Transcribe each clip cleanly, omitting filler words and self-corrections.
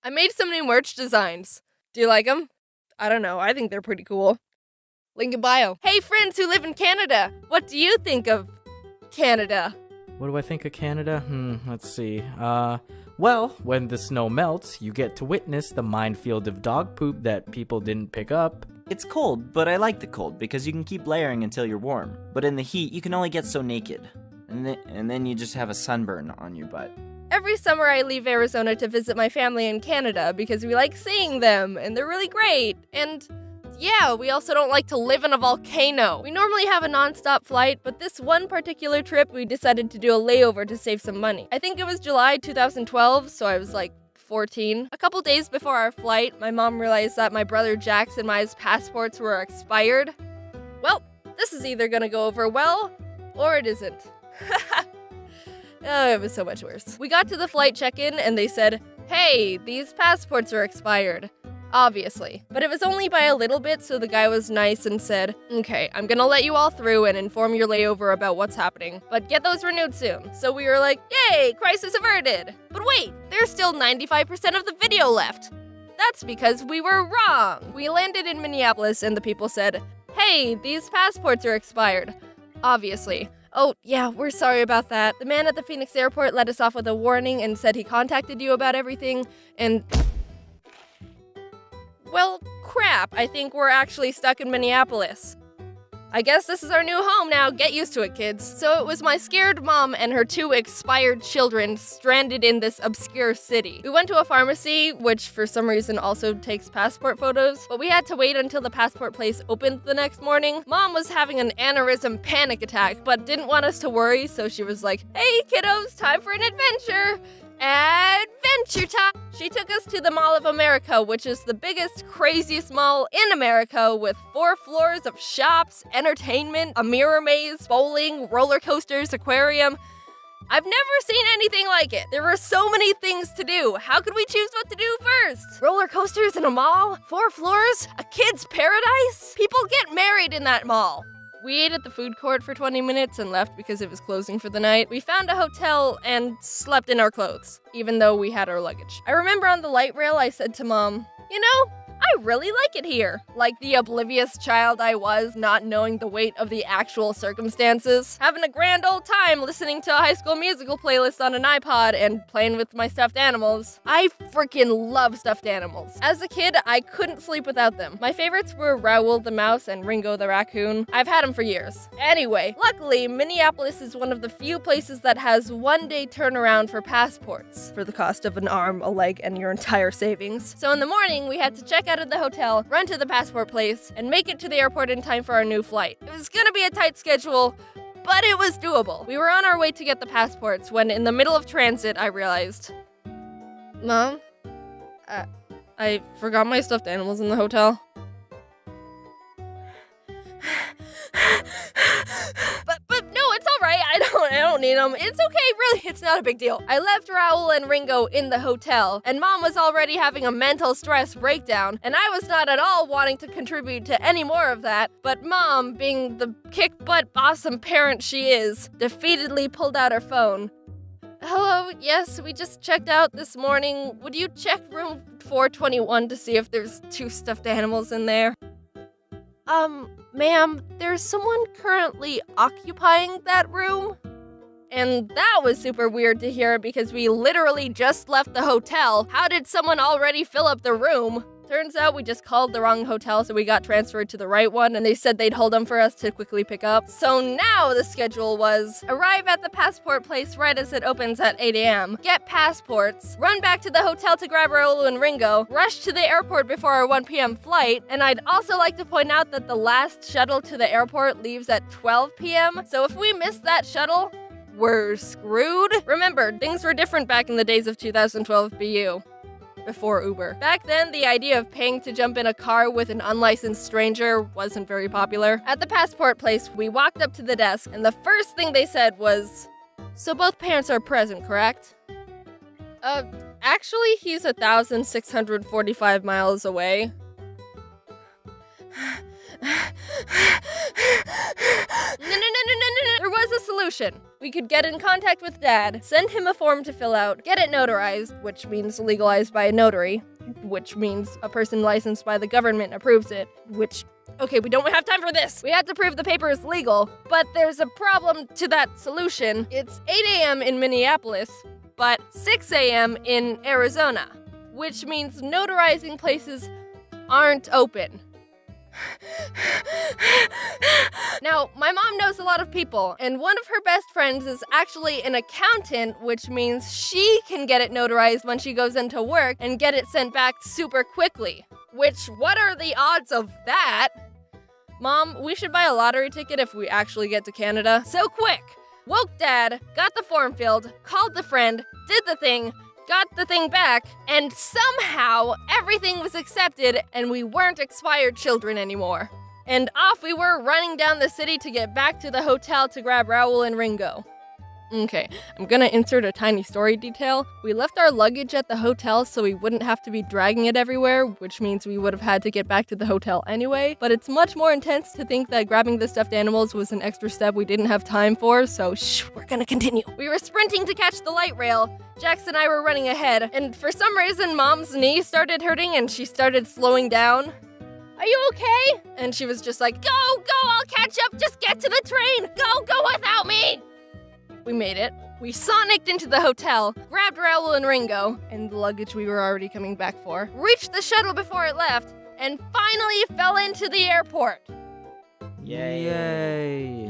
I made some new merch designs. Do you like them? I don't know, I think they're pretty cool. Link in bio. Hey friends who live in Canada, what do you think of Canada? What do I think of Canada? Let's see. Well, when the snow melts, you get to witness the minefield of dog poop that people didn't pick up. It's cold, but I like the cold because you can keep layering until you're warm. But in the heat, you can only get so naked. And then you just have a sunburn on your butt. Every summer I leave Arizona to visit my family in Canada because we like seeing them, and they're really great. And yeah, we also don't like to live in a volcano. We normally have a non-stop flight, but this one particular trip we decided to do a layover to save some money. I think it was July 2012, so I was like 14. A couple days before our flight, my mom realized that my brother Jack's and my passports were expired. Well, this is either gonna go over well, or it isn't. Oh, it was so much worse. We got to the flight check-in and they said, "Hey, these passports are expired." Obviously. But it was only by a little bit, so the guy was nice and said, "Okay, I'm gonna let you all through and inform your layover about what's happening, but get those renewed soon." So we were like, yay, crisis averted. But wait, there's still 95% of the video left. That's because we were wrong. We landed in Minneapolis and the people said, "Hey, these passports are expired." Obviously. "Oh, yeah, we're sorry about that. The man at the Phoenix airport let us off with a warning and said he contacted you about everything, and..." Well, crap, I think we're actually stuck in Minneapolis. I guess this is our new home now, get used to it, kids. So it was my scared mom and her 2 expired children stranded in this obscure city. We went to a pharmacy, which for some reason also takes passport photos, but we had to wait until the passport place opened the next morning. Mom was having an aneurysm panic attack, but didn't want us to worry, so she was like, "Hey kiddos, time for an adventure. Adventure time!" She took us to the Mall of America, which is the biggest, craziest mall in America with 4 floors of shops, entertainment, a mirror maze, bowling, roller coasters, aquarium. I've never seen anything like it. There were so many things to do. How could we choose what to do first? Roller coasters in a mall? 4 floors? A kid's paradise? People get married in that mall. We ate at the food court for 20 minutes and left because it was closing for the night. We found a hotel and slept in our clothes, even though we had our luggage. I remember on the light rail I said to Mom, "You know, I really like it here." Like the oblivious child I was, not knowing the weight of the actual circumstances. Having a grand old time listening to a High School Musical playlist on an iPod and playing with my stuffed animals. I freaking love stuffed animals. As a kid, I couldn't sleep without them. My favorites were Raoul the mouse and Ringo the raccoon. I've had them for years. Anyway, luckily, Minneapolis is one of the few places that has 1-day turnaround for passports for the cost of an arm, a leg, and your entire savings. So in the morning, we had to check out of the hotel, run to the passport place, and make it to the airport in time for our new flight. It was gonna be a tight schedule, but it was doable. We were on our way to get the passports when, in the middle of transit, I realized, "Mom, I forgot my stuffed animals in the hotel." But no, it's all right. I don't need them. It's okay, really. It's not a big deal. I left Raoul and Ringo in the hotel, and Mom was already having a mental stress breakdown, and I was not at all wanting to contribute to any more of that. But Mom, being the kick-butt awesome parent she is, defeatedly pulled out her phone. "Hello, yes, we just checked out this morning. Would you check room 421 to see if there's 2 stuffed animals in there?" Ma'am, there's someone currently occupying that room." And that was super weird to hear because we literally just left the hotel. How did someone already fill up the room? Turns out we just called the wrong hotel, so we got transferred to the right one, and they said they'd hold them for us to quickly pick up. So now the schedule was arrive at the passport place right as it opens at 8 a.m., get passports, run back to the hotel to grab Raoul and Ringo, rush to the airport before our 1 p.m. flight, and I'd also like to point out that the last shuttle to the airport leaves at 12 p.m., so if we miss that shuttle, we're screwed. Remember, things were different back in the days of 2012 BU. Before Uber. Back then, the idea of paying to jump in a car with an unlicensed stranger wasn't very popular. At the passport place, we walked up to the desk, and the first thing they said was, "So both parents are present, correct?" Actually, he's 1,645 miles away. No. There was a solution. we could get in contact with Dad, send him a form to fill out, get it notarized, which means legalized by a notary, which means a person licensed by the government approves it, which... Okay, we don't have time for this. We have to prove the paper is legal, but there's a problem to that solution. It's 8 a.m. in Minneapolis, but 6 a.m. in Arizona, which means notarizing places aren't open. Now, my mom knows a lot of people, and one of her best friends is actually an accountant, which means she can get it notarized when she goes into work and get it sent back super quickly. Which, what are the odds of that? Mom, we should buy a lottery ticket if we actually get to Canada. So quick! Woke Dad, got the form filled, called the friend, did the thing, got the thing back, and somehow everything was accepted and we weren't expired children anymore. And off we were running down the city to get back to the hotel to grab Raoul and Ringo. Okay, I'm gonna insert a tiny story detail. We left our luggage at the hotel so we wouldn't have to be dragging it everywhere, which means we would have had to get back to the hotel anyway. But it's much more intense to think that grabbing the stuffed animals was an extra step we didn't have time for, so shh, we're gonna continue. We were sprinting to catch the light rail. Jax and I were running ahead, and for some reason Mom's knee started hurting and she started slowing down. Are you okay? And she was just like, go, I'll catch up, just get to the train, go without me! We made it. We sonicked into the hotel, grabbed Raoul and Ringo, and the luggage we were already coming back for, reached the shuttle before it left, and finally fell into the airport. Yay.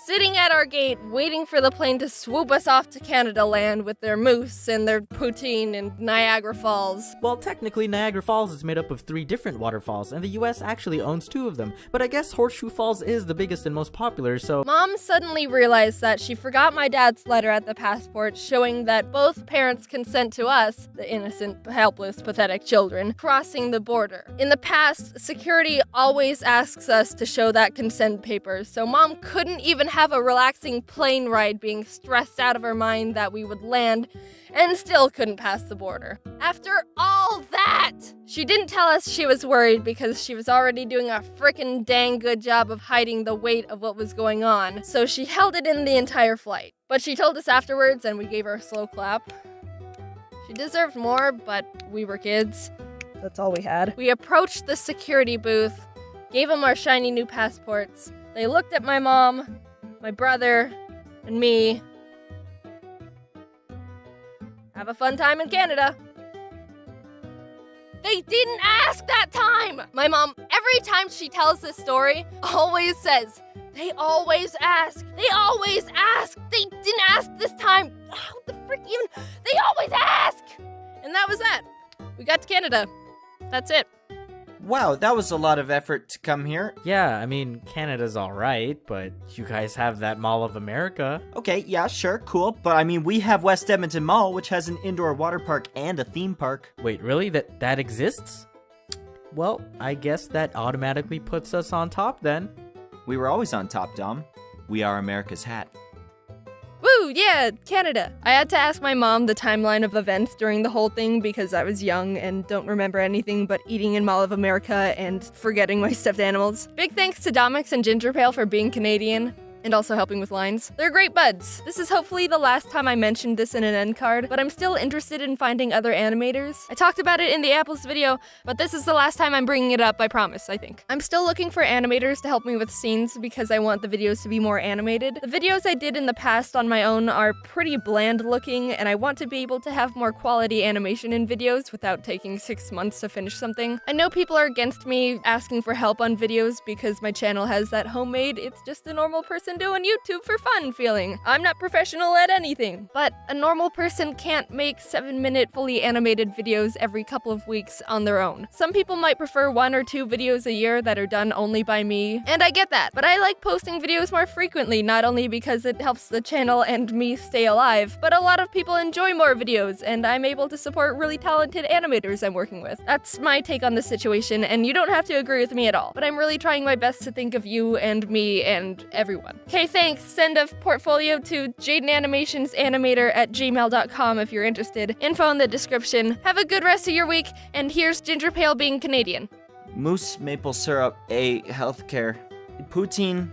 Sitting at our gate, waiting for the plane to swoop us off to Canada land with their moose and their poutine and Niagara Falls. Well, technically, Niagara Falls is made up of 3 different waterfalls, and the US actually owns 2 of them. But I guess Horseshoe Falls is the biggest and most popular, so... Mom suddenly realized that she forgot my dad's letter at the passport showing that both parents consent to us, the innocent, helpless, pathetic children, crossing the border. In the past, security always asks us to show that consent paper, so Mom couldn't even have a relaxing plane ride being stressed out of her mind that we would land and still couldn't pass the border. After all that, she didn't tell us she was worried because she was already doing a frickin' dang good job of hiding the weight of what was going on, so she held it in the entire flight. But she told us afterwards and we gave her a slow clap. She deserved more, but we were kids. That's all we had. We approached the security booth, gave them our shiny new passports. They looked at my mom, my brother, and me. Have a fun time in Canada. They didn't ask that time! My mom, every time she tells this story, always says, they always ask. They always ask. They didn't ask this time. How the frick even? They always ask! And that was that. We got to Canada. That's it. Wow, that was a lot of effort to come here. Yeah, I mean, Canada's alright, but you guys have that Mall of America. Okay, yeah, sure, cool. But I mean, we have West Edmonton Mall, which has an indoor water park and a theme park. Wait, really? That exists? Well, I guess that automatically puts us on top then. We were always on top, Dom. We are America's hat. Woo, yeah, Canada. I had to ask my mom the timeline of events during the whole thing because I was young and don't remember anything but eating in Mall of America and forgetting my stuffed animals. Big thanks to Domix and Ginger Pale for being Canadian and also helping with lines. They're great buds. This is hopefully the last time I mentioned this in an end card, but I'm still interested in finding other animators. I talked about it in the Apples video, but this is the last time I'm bringing it up, I promise, I think. I'm still looking for animators to help me with scenes because I want the videos to be more animated. The videos I did in the past on my own are pretty bland looking, and I want to be able to have more quality animation in videos without taking 6 months to finish something. I know people are against me asking for help on videos because my channel has that homemade, it's just a normal person doing YouTube for fun feeling. I'm not professional at anything. But a normal person can't make 7-minute fully animated videos every couple of weeks on their own. Some people might prefer 1 or 2 videos a year that are done only by me, and I get that. But I like posting videos more frequently, not only because it helps the channel and me stay alive, but a lot of people enjoy more videos, and I'm able to support really talented animators I'm working with. That's my take on the situation, and you don't have to agree with me at all. But I'm really trying my best to think of you and me and everyone. Okay, thanks. Send a portfolio to jadenanimatonsanimator@gmail.com if you're interested. Info in the description. Have a good rest of your week, and here's Ginger Pale being Canadian. Moose maple syrup, a healthcare. Poutine,